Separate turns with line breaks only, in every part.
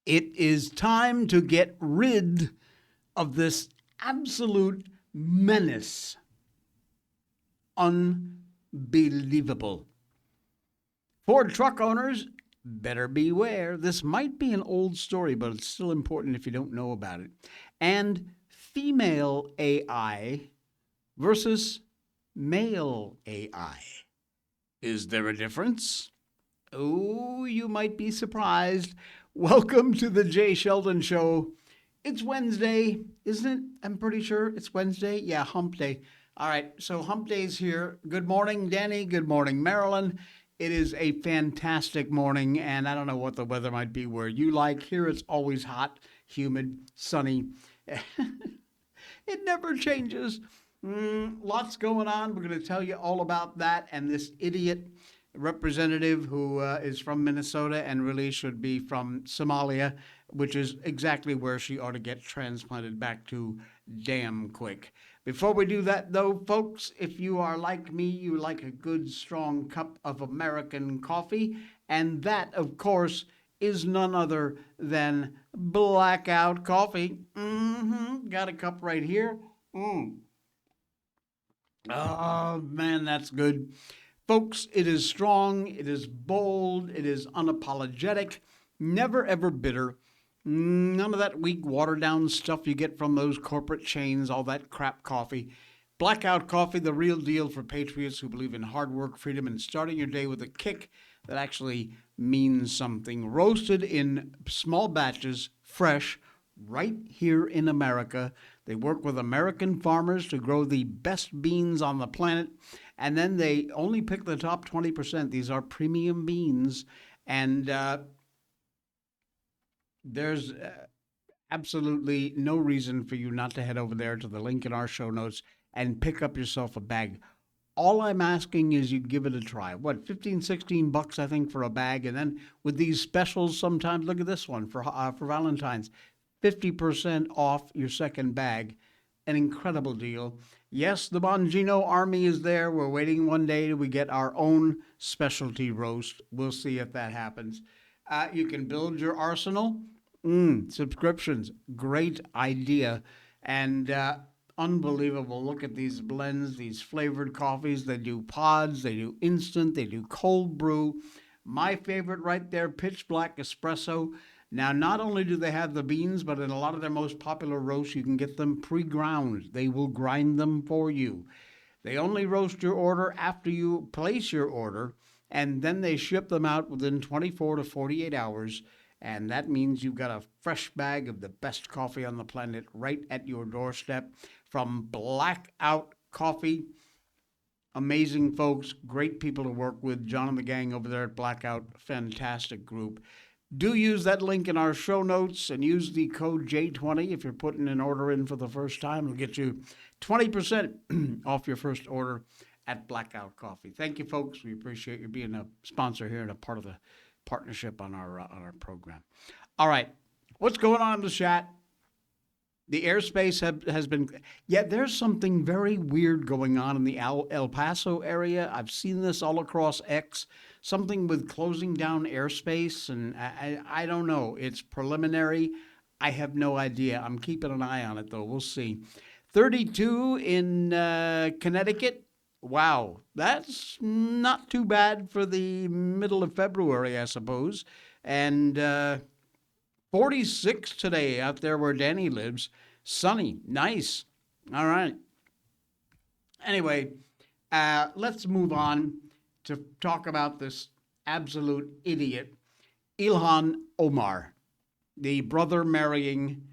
It is time to get rid of this absolute menace. Unbelievable. Ford truck owners, better beware. This might be an old story, but it's still important if you don't know about it. And female AI versus male AI. Is there a difference? Oh, you might be surprised. Welcome to the Jay Sheldon Show. It's Wednesday, isn't it? I'm pretty sure it's Wednesday. Yeah, hump day. All right, so hump day's here. Good morning, Danny. Good morning, Marilyn. It is a fantastic morning, and I don't know what the weather might be where you like. Here it's always hot, humid, sunny. It never changes. Lots going on. We're going to tell you all about that and this idiot representative who is from Minnesota and really should be from Somalia, which is exactly where she ought to get transplanted back to damn quick. Before we do that, though, folks, if you are like me, you like a good, strong cup of American coffee, and that, of course, is none other than Blackout coffee. Got a cup right here. Oh, man, that's good. Folks, it is strong, it is bold, it is unapologetic, never ever bitter. None of that weak, watered down stuff you get from those corporate chains, all that crap coffee. Blackout coffee, the real deal for patriots who believe in hard work, freedom, and starting your day with a kick that actually means something. Roasted in small batches, fresh, right here in America. They work with American farmers to grow the best beans on the planet, and then they only pick the top 20%. These are premium beans, and there's absolutely no reason for you not to head over there to the link in our show notes and pick up yourself a bag. All I'm asking is you give it a try. What, 15, 16 bucks, I think, for a bag, and then with these specials sometimes, look at this one for Valentine's. 50% off your second bag. An incredible deal. Yes, the Bongino Army is there. We're waiting one day till we get our own specialty roast. We'll see if that happens. You can build your arsenal. Subscriptions. Great idea. And unbelievable. Look at these blends, these flavored coffees. They do pods, they do instant, they do cold brew. My favorite right there, pitch black espresso. Now, not only do they have the beans, but in a lot of their most popular roasts, you can get them pre-ground. They will grind them for you. They only roast your order after you place your order, and then they ship them out within 24 to 48 hours. And that means you've got a fresh bag of the best coffee on the planet right at your doorstep from Blackout Coffee. Amazing folks, great people to work with. John and the gang over there at Blackout, fantastic group. Do use that link in our show notes and use the code J20 if you're putting an order in for the first time. It'll get you 20% off your first order at Blackout Coffee. Thank you, folks. We appreciate you being a sponsor here and a part of the partnership on our program. All right, what's going on in the chat? The airspace has been, there's something very weird going on in the El Paso area. I've seen this all across X, something with closing down airspace, and I don't know. It's preliminary. I have no idea. I'm keeping an eye on it, though. We'll see. 32 in Connecticut. Wow, that's not too bad for the middle of February, I suppose. And 46 today out there where Danny lives. Sunny. Nice. All right. Anyway, let's move on to talk about this absolute idiot, Ilhan Omar, the brother marrying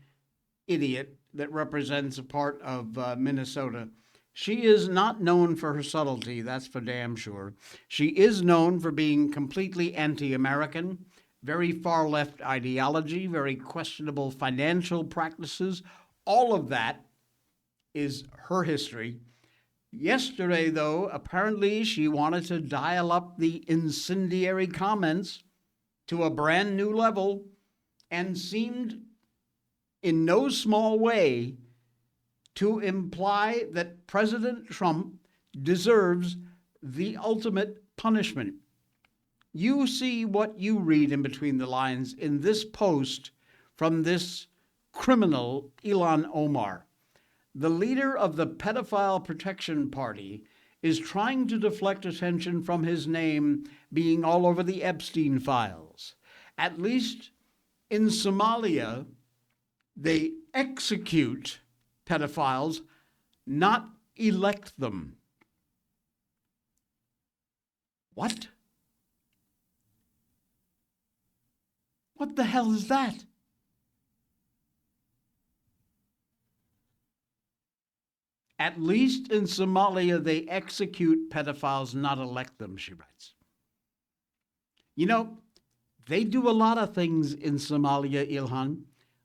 idiot that represents a part of Minnesota. She is not known for her subtlety, that's for damn sure. She is known for being completely anti-American, very far-left ideology, very questionable financial practices. All of that is her history. Yesterday, though, apparently she wanted to dial up the incendiary comments to a brand new level and seemed in no small way to imply that President Trump deserves the ultimate punishment. You see what you read in between the lines in this post from this criminal, Ilhan Omar. The leader of the Pedophile Protection Party is trying to deflect attention from his name being all over the Epstein files. At least in Somalia, they execute pedophiles, not elect them. What? What the hell is that? At least in Somalia, they execute pedophiles, not elect them, she writes. You know, they do a lot of things in Somalia, Ilhan.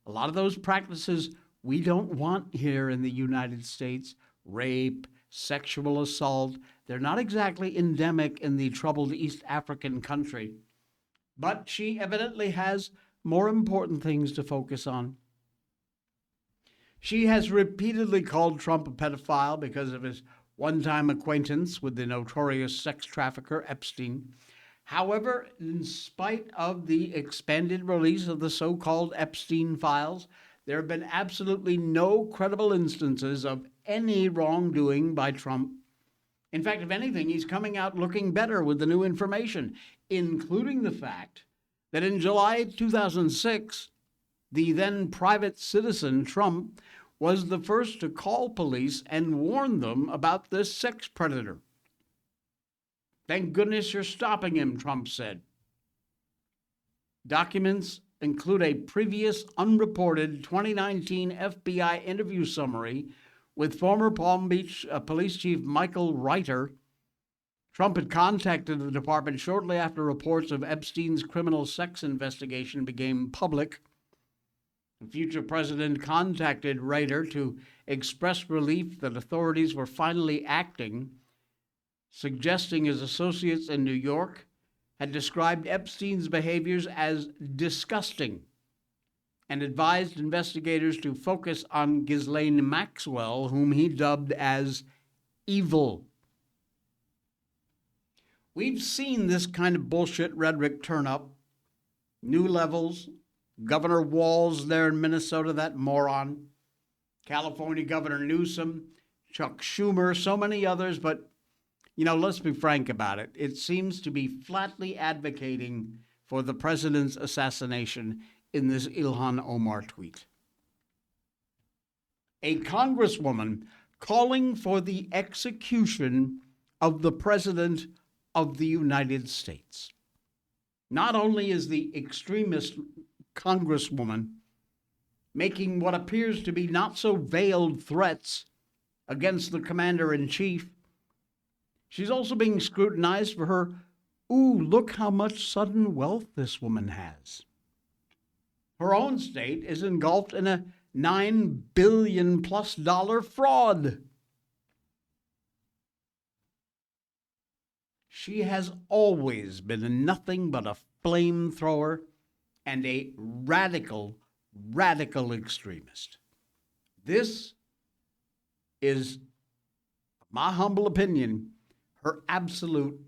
A lot of those practices we don't want here in the United States. Rape, sexual assault. They're not exactly endemic in the troubled East African country. But she evidently has more important things to focus on. She has repeatedly called Trump a pedophile because of his one-time acquaintance with the notorious sex trafficker Epstein. However, in spite of the expanded release of the so-called Epstein files, there have been absolutely no credible instances of any wrongdoing by Trump. In fact, if anything, he's coming out looking better with the new information, including the fact that in July 2006, the then private citizen Trump was the first to call police and warn them about this sex predator. Thank goodness you're stopping him, Trump said. Documents include a previous unreported 2019 FBI interview summary with former Palm Beach Police Chief Michael Reiter. Trump had contacted the department shortly after reports of Epstein's criminal sex investigation became public. The future president contacted Reiter to express relief that authorities were finally acting, suggesting his associates in New York had described Epstein's behaviors as disgusting and advised investigators to focus on Ghislaine Maxwell, whom he dubbed as evil. We've seen this kind of bullshit rhetoric turn up. New levels. Governor Walz there in Minnesota, that moron. California Governor Newsom, Chuck Schumer, so many others. But, you know, let's be frank about it. It seems to be flatly advocating for the president's assassination in this Ilhan Omar tweet. A congresswoman calling for the execution of the president of the United States. Not only is the extremist congresswoman making what appears to be not so veiled threats against the commander-in-chief, she's also being scrutinized for her, ooh, look how much sudden wealth this woman has. Her own state is engulfed in a $9 billion+ fraud. She has always been nothing but a flamethrower and a radical extremist. This is, my humble opinion, her absolute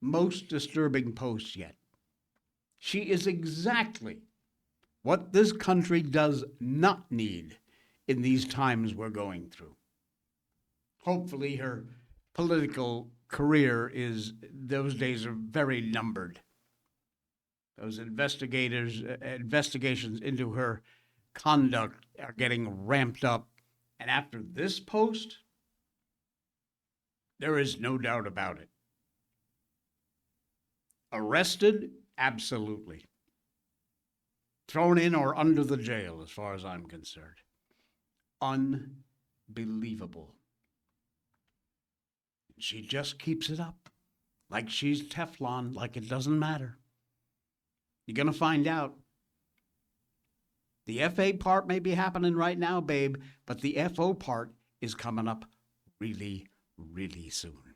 most disturbing post yet. She is exactly what this country does not need in these times we're going through. Hopefully her political career those days are very numbered. Those investigations into her conduct are getting ramped up. And after this post, there is no doubt about it. Arrested? Absolutely. Thrown in or under the jail, as far as I'm concerned. Unbelievable. She just keeps it up. Like she's Teflon, like it doesn't matter. You're going to find out. The FA part may be happening right now, babe, but the FO part is coming up really, really soon.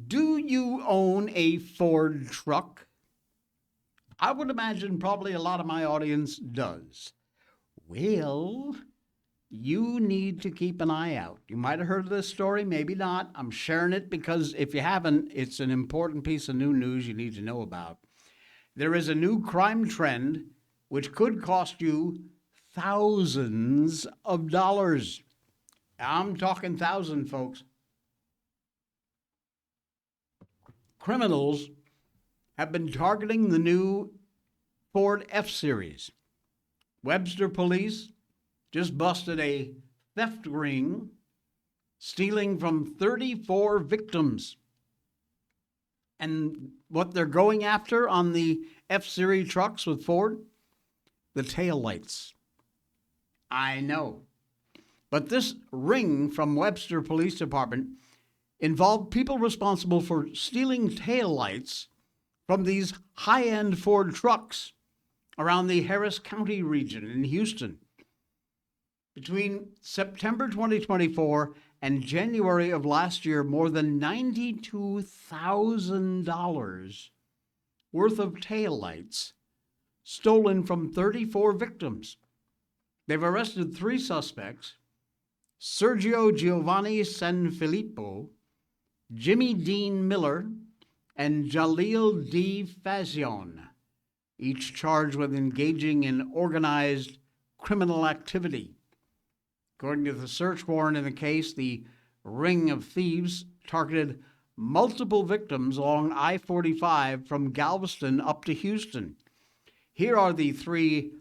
Do you own a Ford truck? I would imagine probably a lot of my audience does. Well, you need to keep an eye out. You might have heard of this story, maybe not. I'm sharing it because if you haven't, it's an important piece of new news you need to know about. There is a new crime trend which could cost you thousands of dollars. I'm talking thousand, folks. Criminals have been targeting the new Ford F-Series. Webster police just busted a theft ring stealing from 34 victims. And what they're going after on the F-Series trucks with Ford? The taillights. I know. But this ring from Webster Police Department involved people responsible for stealing taillights from these high-end Ford trucks around the Harris County region in Houston. Between September 2024 and January of last year, more than $92,000 worth of taillights stolen from 34 victims. They've arrested 3 suspects: Sergio Giovanni Sanfilippo, Jimmy Dean Miller, and Jalil D. Fazion, each charged with engaging in organized criminal activity. According to the search warrant in the case, the ring of thieves targeted multiple victims along I-45 from Galveston up to Houston. Here are the 3,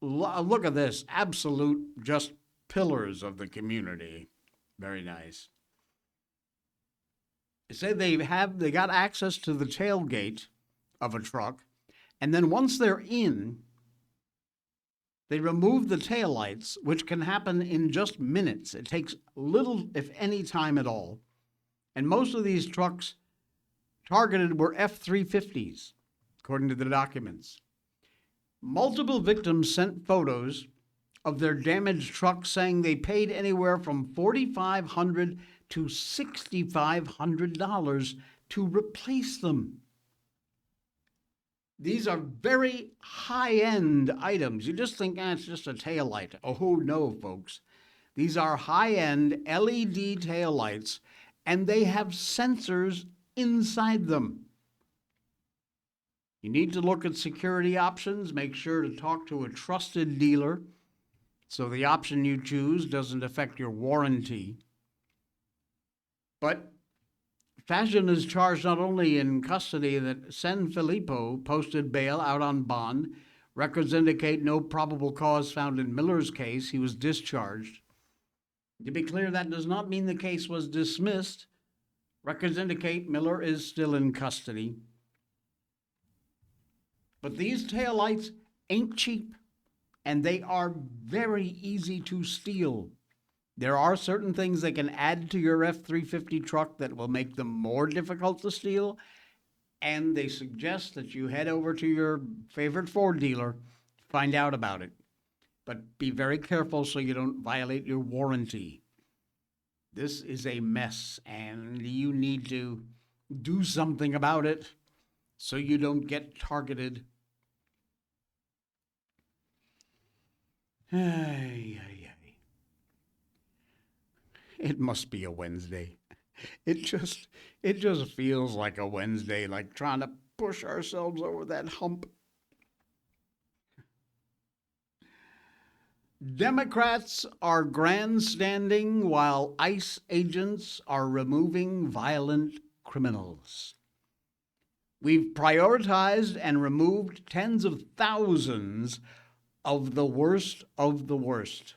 look at this, absolute just pillars of the community. Very nice. They say they got access to the tailgate of a truck, and then once they're in, they remove the taillights, which can happen in just minutes. It takes little, if any, time at all. And most of these trucks targeted were F-350s, according to the documents. Multiple victims sent photos of their damaged trucks, saying they paid anywhere from $4,500 to $6,500 to replace them. These are very high-end items. You just think, it's just a taillight. Oh, no, folks. These are high-end LED taillights, and they have sensors inside them. You need to look at security options. Make sure to talk to a trusted dealer so the option you choose doesn't affect your warranty. But Fazion is charged not only in custody, that Sanfilippo posted bail out on bond. Records indicate no probable cause found in Miller's case. He was discharged. To be clear, that does not mean the case was dismissed. Records indicate Miller is still in custody. But these taillights ain't cheap, and they are very easy to steal. There are certain things they can add to your F-350 truck that will make them more difficult to steal, and they suggest that you head over to your favorite Ford dealer, find out about it. But be very careful so you don't violate your warranty. This is a mess, and you need to do something about it so you don't get targeted. It must be a Wednesday. It just feels like a Wednesday, like trying to push ourselves over that hump. Democrats are grandstanding while ICE agents are removing violent criminals. We've prioritized and removed tens of thousands of the worst of the worst.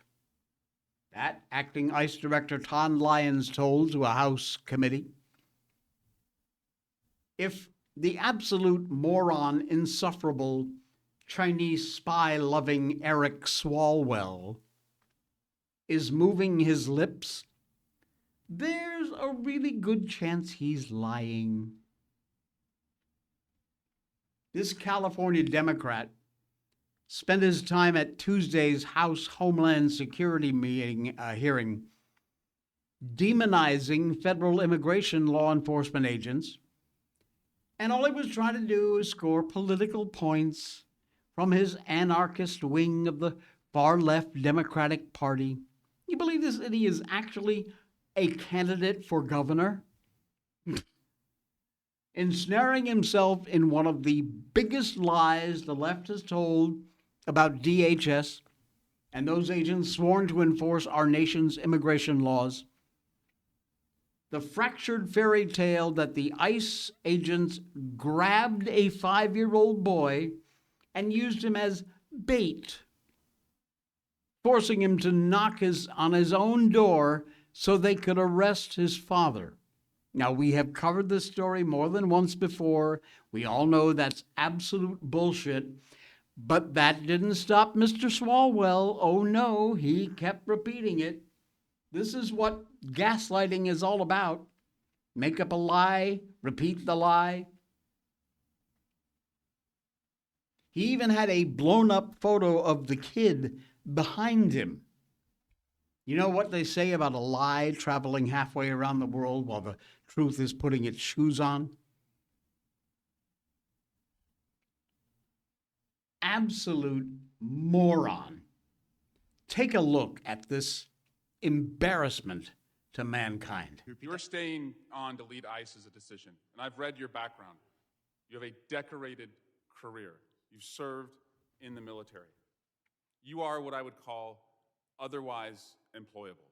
That acting ICE Director Todd Lyons told to a House committee. If the absolute moron, insufferable, Chinese spy-loving Eric Swalwell is moving his lips, there's a really good chance he's lying. This California Democrat spent his time at Tuesday's House Homeland Security hearing demonizing federal immigration law enforcement agents, and all he was trying to do is score political points from his anarchist wing of the far-left Democratic Party. You believe this idiot is actually a candidate for governor? ensnaring himself in one of the biggest lies the left has told about DHS and those agents sworn to enforce our nation's immigration laws. The fractured fairy tale that the ICE agents grabbed a 5-year-old boy and used him as bait, forcing him to knock on his own door so they could arrest his father. Now, we have covered this story more than once before. We all know that's absolute bullshit. But that didn't stop Mr. Swalwell. Oh no, he kept repeating it. This is what gaslighting is all about. Make up a lie, repeat the lie. He even had a blown up photo of the kid behind him. You know what they say about a lie traveling halfway around the world while the truth is putting its shoes on? Absolute moron. Take a look at this embarrassment to mankind.
You're staying on to lead ICE as a decision, and I've read your background. You have a decorated career. You've served in the military. You are what I would call otherwise employable.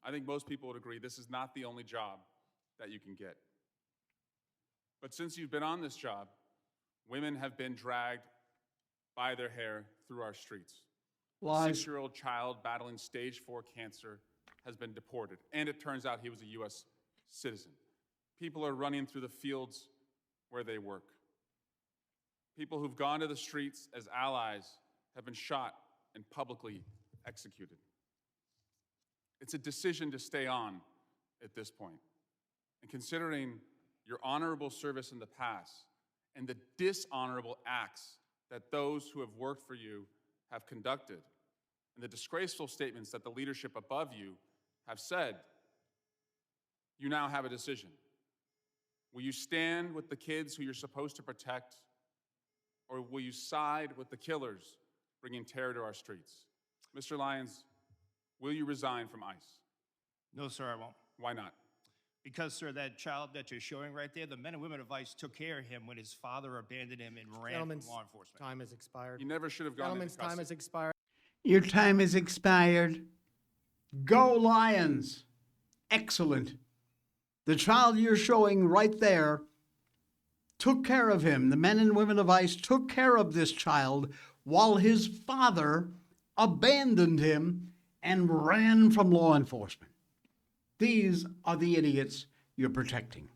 I think most people would agree this is not the only job that you can get. But since you've been on this job, women have been dragged by their hair through our streets.
Lies.
A 6-year-old child battling stage 4 cancer has been deported, and it turns out he was a U.S. citizen. People are running through the fields where they work. People who've gone to the streets as allies have been shot and publicly executed. It's a decision to stay on at this point. And considering your honorable service in the past and the dishonorable acts that those who have worked for you have conducted, and the disgraceful statements that the leadership above you have said, you now have a decision. Will you stand with the kids who you're supposed to protect, or will you side with the killers bringing terror to our streets? Mr. Lyons, will you resign from ICE?
No, sir, I won't.
Why not?
Because, sir, that child that you're showing right there, the men and women of ICE took care of him when his father abandoned him and ran from law enforcement.
Time has expired.
You never should have gone into
Gentleman's time
custody.
has expired.
Your time is expired. Go Lions. Excellent. The child you're showing right there took care of him. The men and women of ICE took care of this child while his father abandoned him and ran from law enforcement. These are the idiots you're protecting.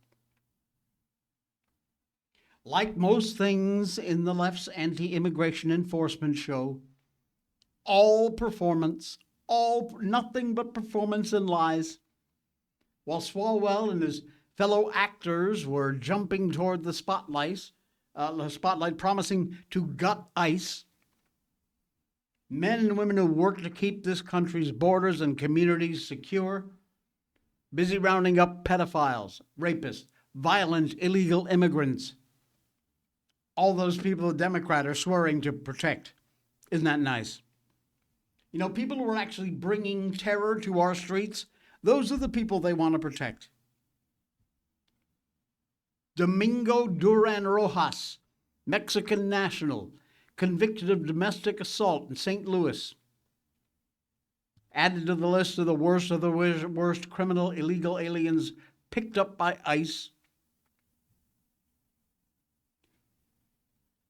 Like most things in the left's anti-immigration enforcement show, all performance, nothing but performance and lies. While Swalwell and his fellow actors were jumping toward the spotlight promising to gut ICE, men and women who work to keep this country's borders and communities secure, busy rounding up pedophiles, rapists, violent illegal immigrants. All those people the Democrats are swearing to protect. Isn't that nice? You know, people who are actually bringing terror to our streets, those are the people they want to protect. Domingo Duran Rojas, Mexican national, convicted of domestic assault in St. Louis. Added to the list of the worst criminal illegal aliens picked up by ICE.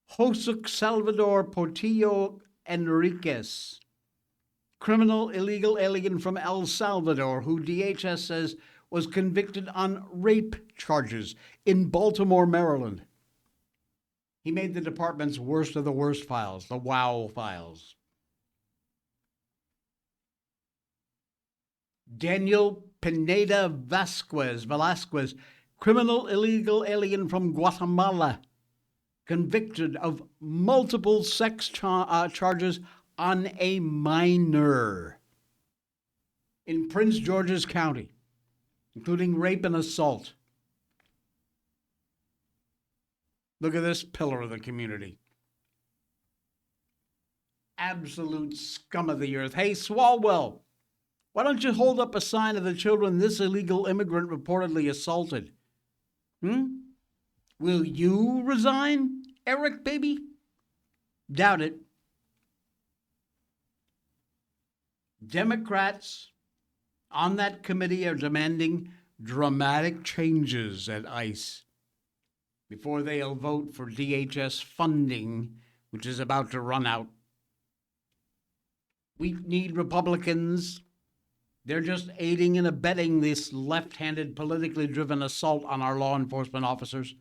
Jose Salvador Portillo Enriquez, criminal illegal alien from El Salvador, who DHS says was convicted on rape charges in Baltimore, Maryland. He made the department's worst of the worst files, the WOW files. Daniel Pineda Velasquez, criminal illegal alien from Guatemala, convicted of multiple sex charges on a minor in Prince George's County, including rape and assault. Look at this pillar of the community. Absolute scum of the earth. Hey, Swalwell, why don't you hold up a sign of the children this illegal immigrant reportedly assaulted? Will you resign, Eric, baby? Doubt it. Democrats on that committee are demanding dramatic changes at ICE before they'll vote for DHS funding, which is about to run out. We need Republicans. They're just aiding and abetting this left-handed, politically driven assault on our law enforcement officers.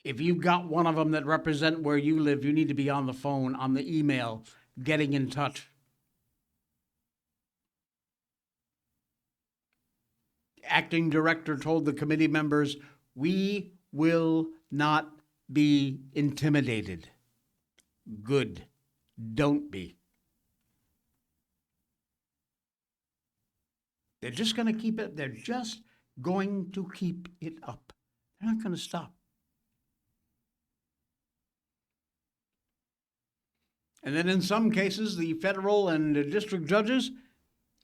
If you've got one of them that represent where you live, you need to be on the phone, on the email, getting in touch. Acting director told the committee members, we will not be intimidated. Good. Don't be. They're just going to keep it. They're just going to keep it up. They're not going to stop. And then in some cases, the federal and district judges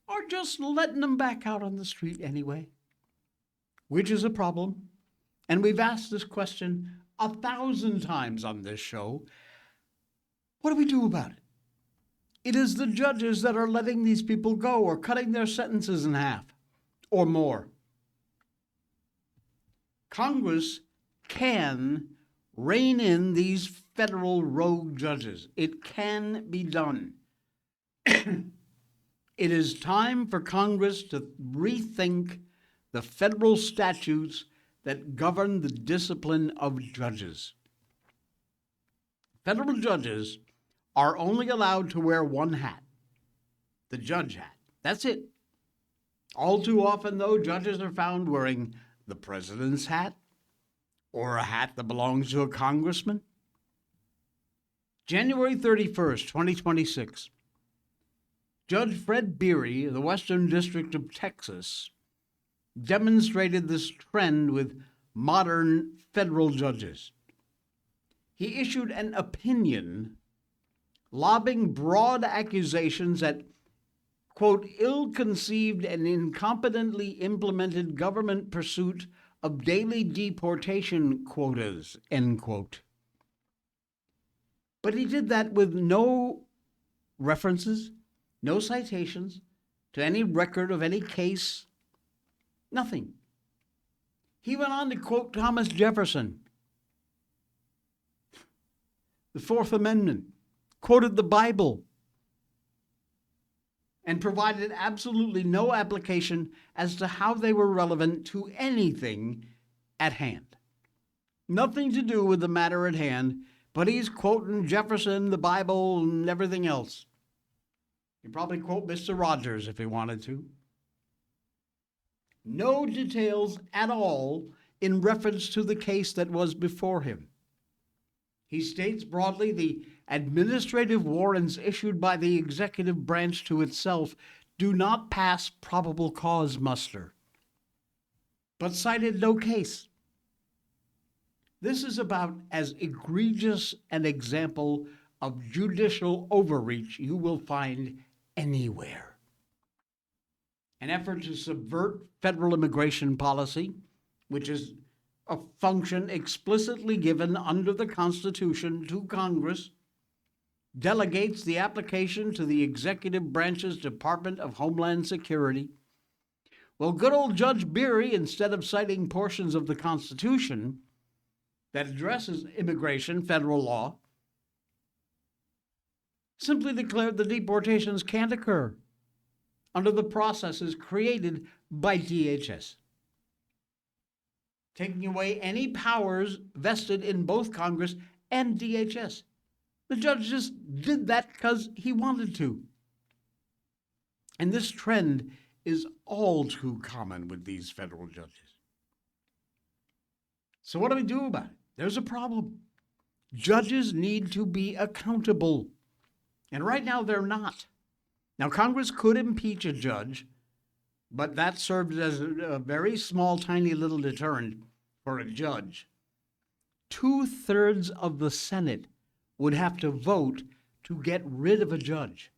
are just letting them back out on the street anyway, which is a problem. And we've asked this question 1,000 times on this show. What do we do about it? It is the judges that are letting these people go or cutting their sentences in half or more. Congress can rein in these federal rogue judges. It can be done. It is time for Congress to rethink the federal statutes that govern the discipline of judges. Federal judges are only allowed to wear one hat, the judge hat. That's it. All too often, though, judges are found wearing the president's hat or a hat that belongs to a congressman. January 31st, 2026, Judge Fred Beery of the Western District of Texas demonstrated this trend with modern federal judges. He issued an opinion lobbing broad accusations at, quote, ill-conceived and incompetently implemented government pursuit of daily deportation quotas, end quote. But he did that with no references, no citations to any record of any case, nothing. He went on to quote Thomas Jefferson, the Fourth Amendment, quoted the Bible, and provided absolutely no application as to how they were relevant to anything at hand. Nothing to do with the matter at hand, but he's quoting Jefferson, the Bible, and everything else. He'd probably quote Mr. Rogers if he wanted to. No details at all in reference to the case that was before him. He states broadly the administrative warrants issued by the executive branch to itself do not pass probable cause muster, but cited no case. This is about as egregious an example of judicial overreach you will find anywhere. An effort to subvert federal immigration policy, which is a function explicitly given under the Constitution to Congress, delegates the application to the executive branch's Department of Homeland Security. Well, good old Judge Beery, instead of citing portions of the Constitution that addresses immigration, federal law, simply declared the deportations can't occur under the processes created by DHS, taking away any powers vested in both Congress and DHS. The judge just did that because he wanted to. And this trend is all too common with these federal judges. So what do we do about it? There's a problem. Judges need to be accountable. And right now they're not. Now, Congress could impeach a judge, but that served as a very small, tiny little deterrent for a judge. 2/3 of the Senate would have to vote to get rid of a judge.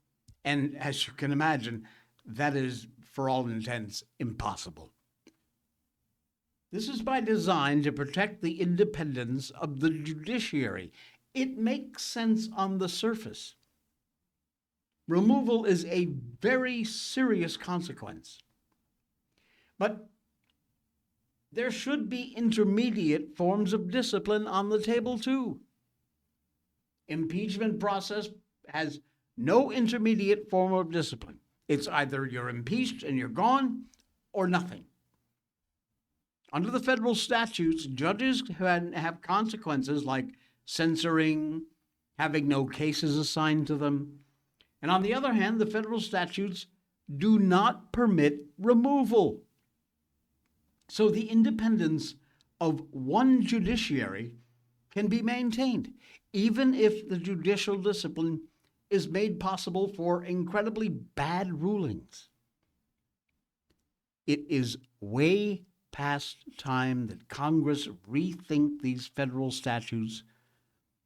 And as you can imagine, that is, for all intents, impossible. This is by design to protect the independence of the judiciary. It makes sense on the surface. Removal is a very serious consequence. But there should be intermediate forms of discipline on the table, too. Impeachment process has no intermediate form of discipline. It's either you're impeached and you're gone or nothing. Under the federal statutes, judges have consequences like censoring, having no cases assigned to them. And on the other hand, the federal statutes do not permit removal. So the independence of one judiciary can be maintained, even if the judicial discipline is made possible for incredibly bad rulings. It is way past time that Congress rethink these federal statutes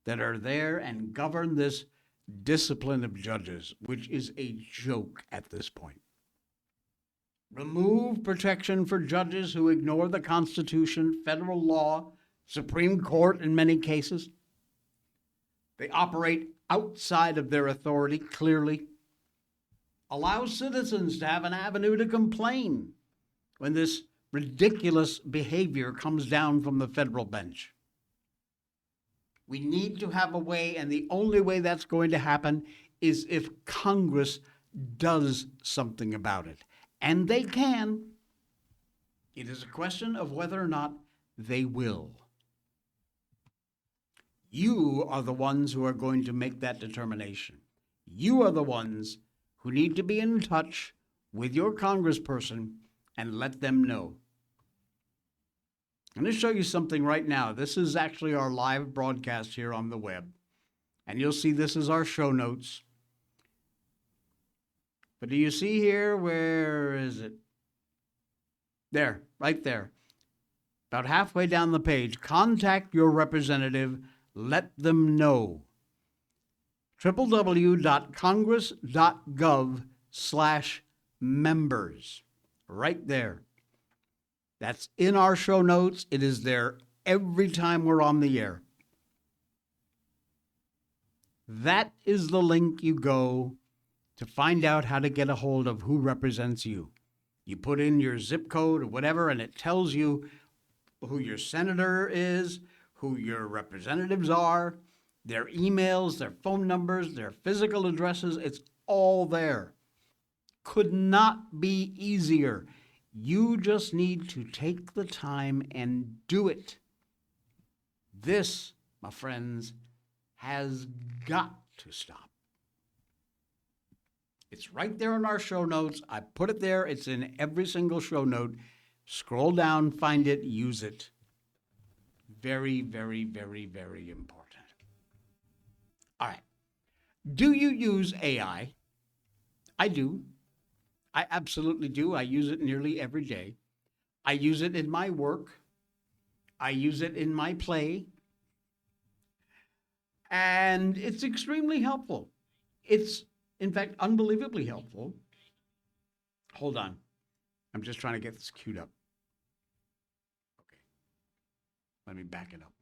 that are there and govern this discipline of judges, which is a joke at this point. Remove protection for judges who ignore the Constitution, federal law, Supreme Court in many cases. They operate outside of their authority, clearly. Allow citizens to have an avenue to complain when this ridiculous behavior comes down from the federal bench. We need to have a way, and the only way that's going to happen is if Congress does something about it. And they can. It is a question of whether or not they will. You are the ones who are going to make that determination. You are the ones who need to be in touch with your congressperson and let them know. I'm going to show you something right now. This is actually our live broadcast here on the web. And you'll see this is our show notes. But do you see here, where is it? There, right there. About halfway down the page, contact your representative, let them know. www.congress.gov/members. Right there. That's in our show notes. It is there every time we're on the air. That is the link you go to find out how to get a hold of who represents you. You put in your zip code or whatever, and it tells you who your senator is, who your representatives are, their emails, their phone numbers, their physical addresses. It's all there. Could not be easier. You just need to take the time and do it. This, my friends, has got to stop. It's right there in our show notes. I put it there. It's in every single show note. Scroll down, find it, use it. Very, very, very, very important. All right. Do you use AI? I do. I absolutely do. I use it nearly every day. I use it in my work. I use it in my play. And it's extremely helpful. It's, in fact, unbelievably helpful. Hold on. I'm just trying to get this queued up. Okay. Let me back it up.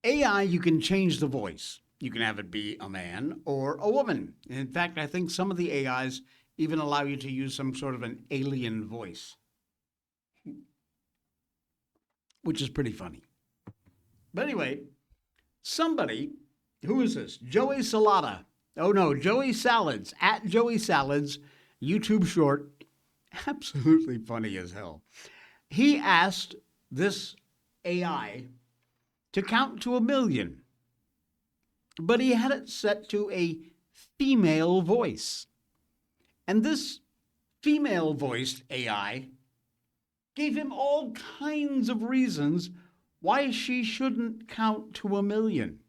AI, you can change the voice. You can have it be a man or a woman. In fact, I think some of the AIs even allow you to use some sort of an alien voice, which is pretty funny. But anyway, somebody, who is this? Joey Salata. Oh no, Joey Salads, at Joey Salads, YouTube short, absolutely funny as hell. He asked this AI to count to 1 million, but he had it set to a female voice. And this female-voiced AI gave him all kinds of reasons why she shouldn't count to 1 million.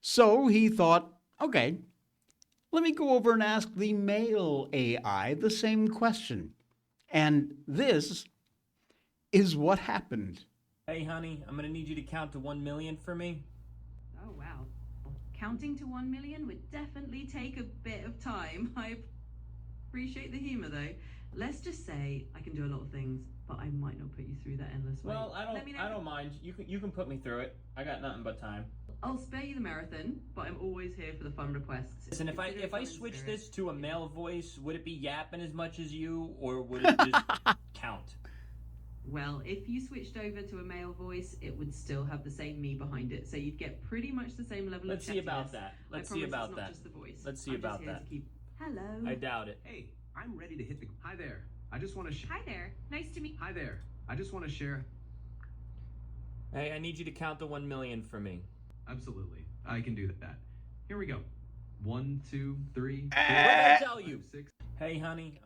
So he thought, okay, let me go over and ask the male AI the same question. And this is what happened.
Hey, honey, I'm gonna need you to count to 1 million for me.
Oh, wow. Counting to 1 million would definitely take a bit of time. I appreciate the humor, though. Let's just say I can do a lot of things but I might not put you through that endless wait.
Well,
Let me know.
I don't mind. You can put me through it. I got nothing but time.
I'll spare you the marathon, but I'm always here for the fun requests.
And if I
Consider it
switch
spirit.
this to a male voice, would it be yapping as much as you, or would it just count?
Well, if you switched over to a male voice, it would still have the same me behind it, so you'd get pretty much the same level
Let's
of
see about
catchiness.
that.
I
Let's see
promise
about
it's
that.
not just the voice.
Let's see
I'm
about
just here
that.
to keep... Hello.
I doubt it.
Hey, I'm ready to hit the. Hi there. I just want to.
Hi there. Nice to meet.
Hi there. I just want to share.
Hey, I need you to count to 1 million for me.
Absolutely, I can do that. Here we go. 1, 2, 3, 4,
What did I tell you?
5, 6.
Hey, honey.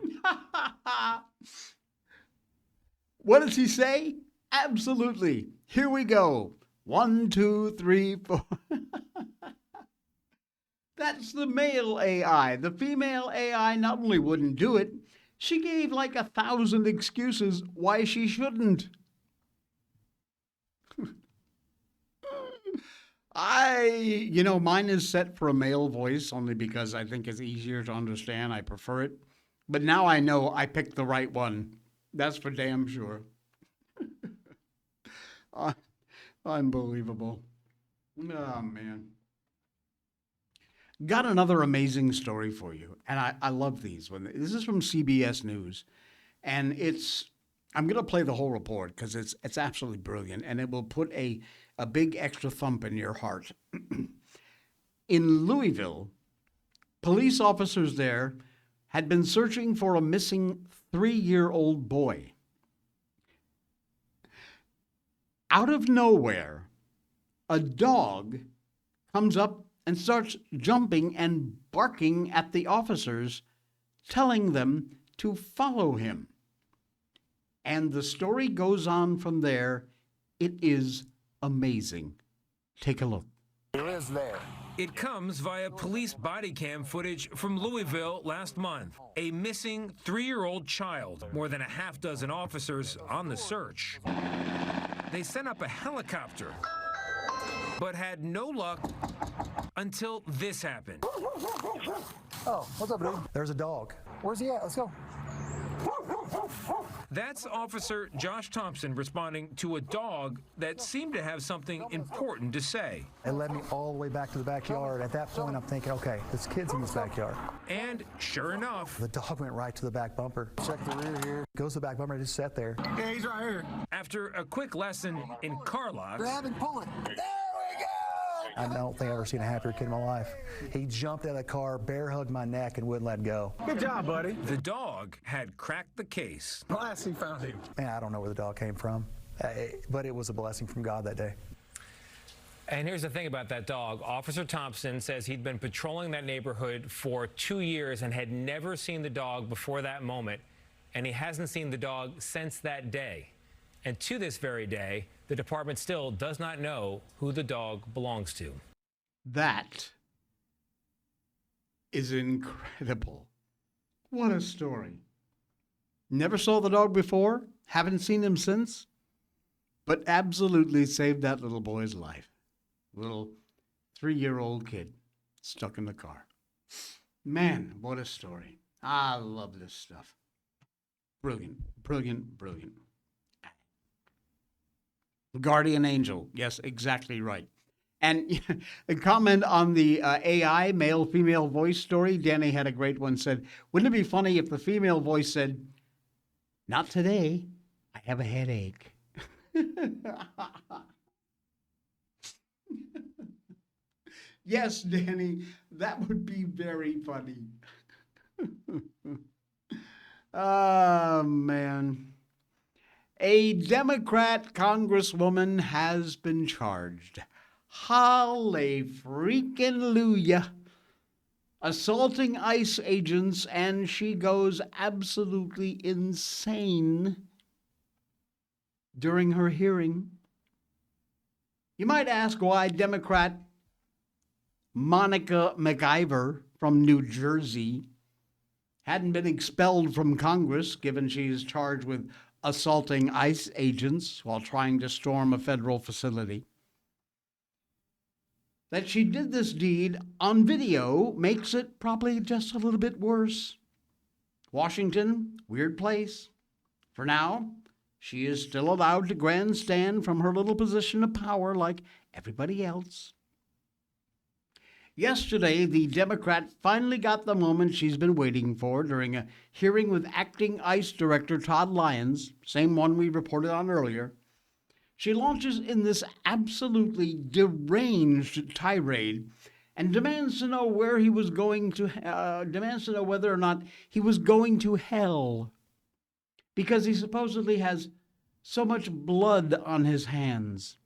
What does he say? Absolutely. Here we go. 1, 2, 3, 4. That's the male AI. The female AI not only wouldn't do it, she gave like 1,000 excuses why she shouldn't. Mine is set for a male voice only because I think it's easier to understand. I prefer it. But now I know I picked the right one. That's for damn sure. Unbelievable. Oh, man. Got another amazing story for you. And I love these. This is from CBS News. And I'm going to play the whole report because it's absolutely brilliant. And it will put a big extra thump in your heart. In Louisville, police officers there had been searching for a missing 3-year-old boy. Out of nowhere, a dog comes up and starts jumping and barking at the officers, telling them to follow him. And the story goes on from there. It is amazing. Take a look.
It comes via police body cam footage from Louisville last month. A missing 3-year-old child. More than a half dozen officers on the search. They sent up a helicopter, but had no luck until this happened.
Oh, what's up, dude? There's a dog. Where's he at? Let's go.
That's Officer Josh Thompson responding to a dog that seemed to have something important to say.
It led me all the way back to the backyard. At that point, I'm thinking, okay, this kid's in his backyard.
And sure enough,
The dog went right to the back bumper. Check the rear here. Goes to the back bumper and just sat there.
Yeah, he's right here.
after a quick lesson in car locks,
Grab and pull it. There we go! I don't think I've ever seen a happier kid in my life. He jumped out of the car, bear hugged my neck, and wouldn't let go.
Good job, buddy.
the dog had cracked the case.
Blast, he found him.
Man, I don't know where the dog came from, but it was a blessing from God that day.
And here's the thing about that dog. Officer Thompson says he'd been patrolling that neighborhood for 2 years and had never seen the dog before that moment. And he hasn't seen the dog since that day. And to this very day, the department still does not know who the dog belongs to.
That is incredible. What a story. Never saw the dog before, haven't seen him since, but absolutely saved that little boy's life. Little 3-year-old kid stuck in the car. Man, what a story. I love this stuff. Brilliant, brilliant, brilliant. Guardian angel. Yes, exactly right. And a comment on the AI male-female voice story, Danny had a great one, said, wouldn't it be funny if the female voice said, not today, I have a headache. Yes, Danny, that would be very funny. Oh, man. A Democrat congresswoman has been charged. Hallelujah. Assaulting ICE agents, and she goes absolutely insane during her hearing. You might ask why Democrat Monica McIver from New Jersey hadn't been expelled from Congress, given she's charged with assaulting ICE agents while trying to storm a federal facility. That she did this deed on video makes it probably just a little bit worse. Washington, weird place. For now, She is still allowed to grandstand from her little position of power like everybody else. Yesterday, the Democrat finally got the moment she's been waiting for during a hearing with acting ICE Director Todd Lyons, same one we reported on earlier. She launches in this absolutely deranged tirade and demands to know where he was going to, demands to know whether or not he was going to hell because he supposedly has so much blood on his hands.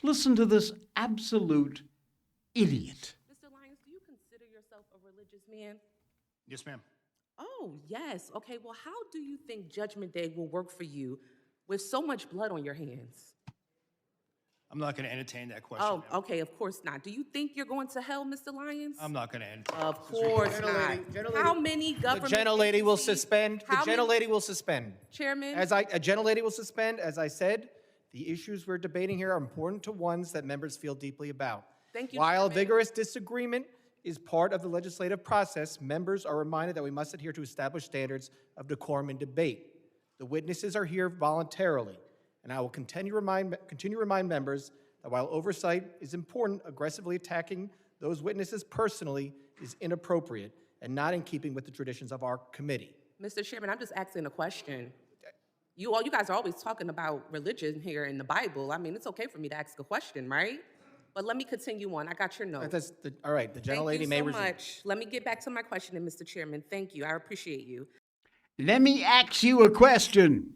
Listen to this absolute idiot.
Mr. Lyons, do you consider yourself a religious man?
Yes, ma'am.
Oh, yes. Okay, well, how do you think Judgment Day will work for you with so much blood on your hands?
I'm not going to entertain that question.
Oh,
ma'am.
okay, of course not. Do you think you're going to hell, Mr. Lyons?
I'm not going to entertain.
Of course not. How many government
The gentlelady will
agencies-
suspend. The
How many-
gentlelady will suspend.
Chairman?
A gentlelady will suspend. As I said, the issues we're debating here are important to ones that members feel deeply about.
Thank you,
While
Chairman.
vigorous disagreement is part of the legislative process, members are reminded that we must adhere to established standards of decorum in debate. The witnesses are here voluntarily, and I will continue to remind members that while oversight is important, aggressively attacking those witnesses personally is inappropriate and not in keeping with the traditions of our committee.
Mr. Chairman, I'm just asking a question. You guys are always talking about religion here in the Bible. I mean, it's okay for me to ask a question, right? But let me continue on. I got your note.
All right, the gentlelady may
Thank you
resume.
so much. Let me get back to my question, Mr. Chairman. Thank you. I appreciate you.
Let me ask you a question.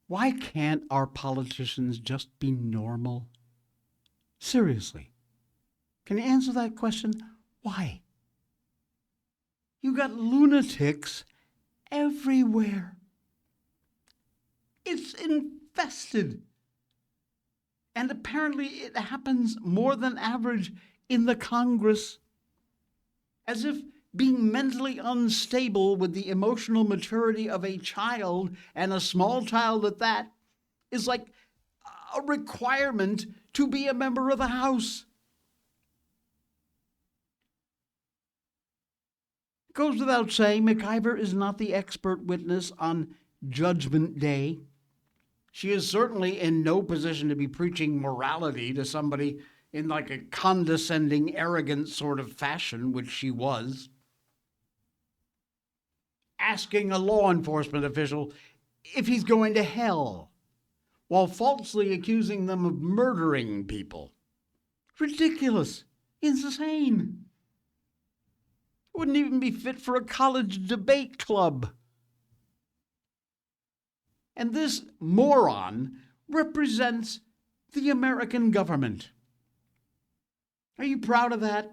Why can't our politicians just be normal? Seriously. Can you answer that question? Why? You got lunatics everywhere. It's infested. And apparently it happens more than average in the Congress. As if being mentally unstable with the emotional maturity of a child, and a small child at that, is like a requirement to be a member of the House. It goes without saying, McIver is not the expert witness on Judgment Day. She is certainly in no position to be preaching morality to somebody in like a condescending, arrogant sort of fashion, which she was. Asking a law enforcement official if he's going to hell, while falsely accusing them of murdering people. Ridiculous. Insane. Wouldn't even be fit for a college debate club. And this moron represents the American government. Are you proud of that?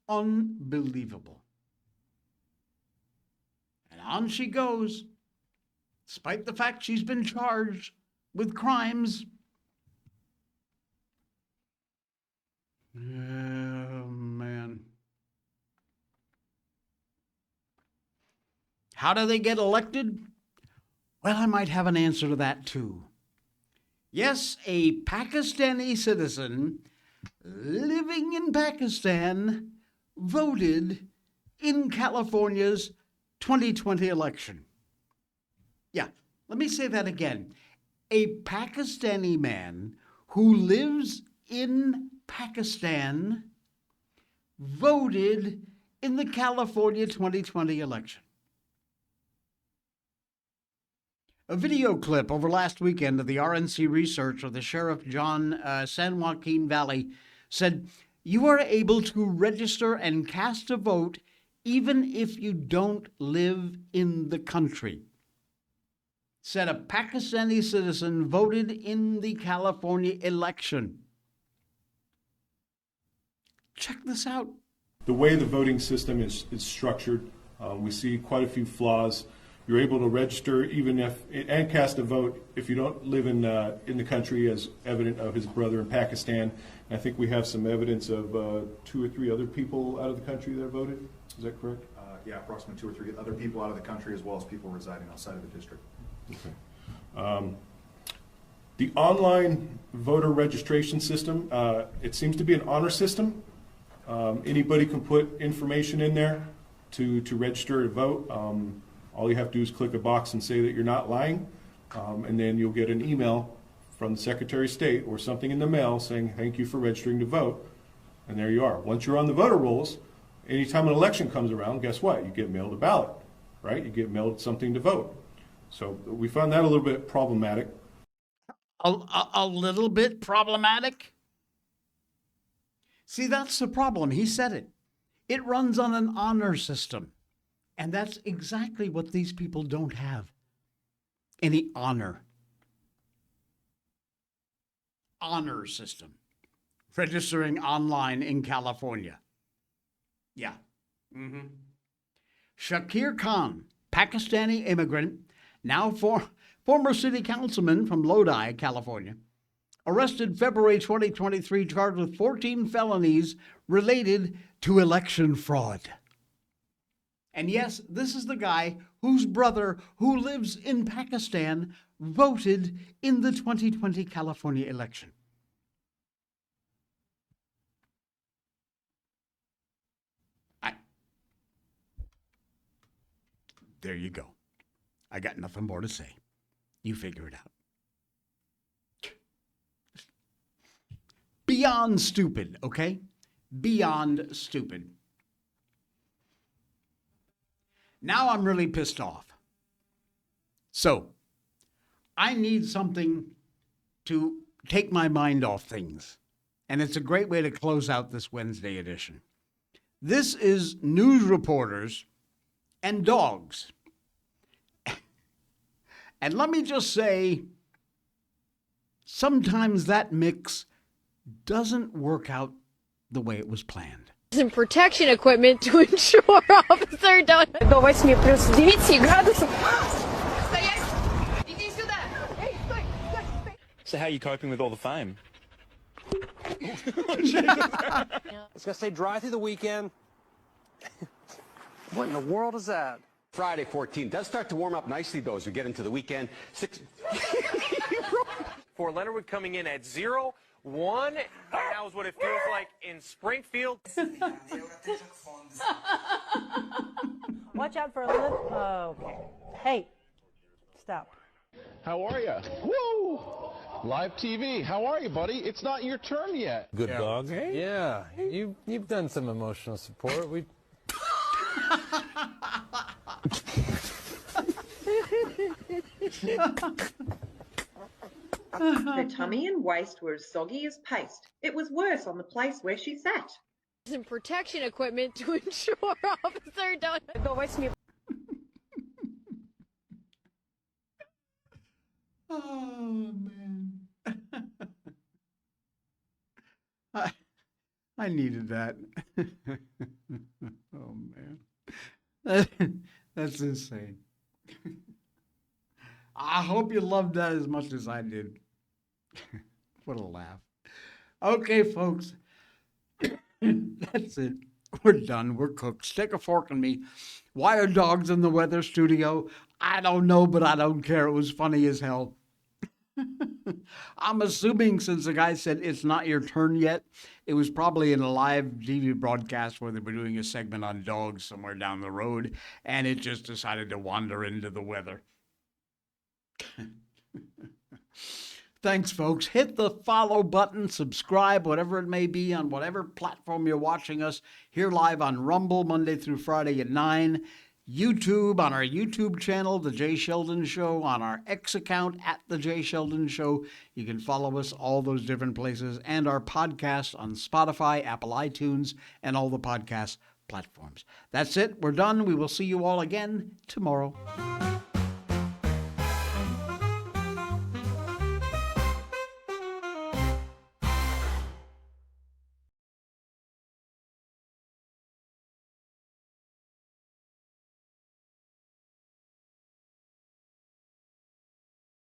Unbelievable. And on she goes, despite the fact she's been charged with crimes. Oh, man. How do they get elected? Well, I might have an answer to that, too. Yes, a Pakistani citizen living in Pakistan voted in California's 2020 election. Yeah, let me say that again. A Pakistani man who lives in Pakistan voted in the California 2020 election. A video clip over last weekend of the RNC research of the Sheriff John San Joaquin Valley said, you are able to register and cast a vote even if you don't live in the country. Said a Pakistani citizen voted in the California election. Check this out.
The way the voting system is structured, we see quite a few flaws. You're able to register even if and cast a vote if you don't live in the country, as evident of his brother in Pakistan. And I think we have some evidence of 2 or 3 other people out of the country that voted. Is that correct?
Yeah, approximately 2 or 3 other people out of the country, as well as people residing outside of the district.
Okay. The online voter registration system, it seems to be an honor system. Anybody can put information in there to register to vote. All you have to do is click a box and say that you're not lying, and then you'll get an email from the Secretary of State or something in the mail saying thank you for registering to vote, and there you are. Once you're on the voter rolls, anytime an election comes around, guess what? You get mailed a ballot, right? You get mailed something to vote. So we found that a little bit problematic.
A little bit problematic? See, that's the problem. He said it. It runs on an honor system. And that's exactly what these people don't have. Any honor. Honor system. Registering online in California. Yeah. Mm-hmm. Shakir Khan, Pakistani immigrant, now former city councilman from Lodi, California, arrested February 2023, charged with 14 felonies related to election fraud. And yes, this is the guy whose brother, who lives in Pakistan, voted in the 2020 California election. There you go. I got nothing more to say. You figure it out. Beyond stupid, okay? Beyond stupid. Now I'm really pissed off. So, I need something to take my mind off things. And it's a great way to close out this Wednesday edition. This is news reporters and dogs. And let me just say, sometimes that mix doesn't work out the way it was planned.
Some protection equipment to ensure officer don't... До 8 плюс 9 градусов. Стоять! Иди сюда! Эй, стой!
So how are you coping with all the fame?
It's gonna stay dry through the weekend. What in the world is that?
Friday 14 does start to warm up nicely, though, as we get into the weekend.
For Leonardwood coming in at 0-1, and that was what it feels like in Springfield.
Watch out for a lip. Oh, okay. Hey, stop.
How are you? Woo! Live TV. How are you, buddy? It's not your turn yet.
Good dog, eh? Yeah, you've done some emotional support. We.
Her tummy and waist were as soggy as paste. It was worse on the place where she sat.
Some protection equipment to ensure officer don't... До 8...
Oh, man. I needed that. Oh, man. That's insane. I hope you loved that as much as I did. What a laugh. Okay, folks. That's it. We're done. We're cooked. Stick a fork in me. Why are dogs in the weather studio? I don't know, but I don't care. It was funny as hell. I'm assuming since the guy said it's not your turn yet, it was probably in a live TV broadcast where they were doing a segment on dogs somewhere down the road, and it just decided to wander into the weather. Thanks, folks. Hit the follow button, subscribe, whatever it may be, on whatever platform you're watching us. Here live on Rumble, Monday through Friday at 9. YouTube, on our YouTube channel, The Jay Sheldon Show, on our X account, at The Jay Sheldon Show. You can follow us all those different places, and our podcast on Spotify, Apple iTunes, and all the podcast platforms. That's it. We're done. We will see you all again tomorrow.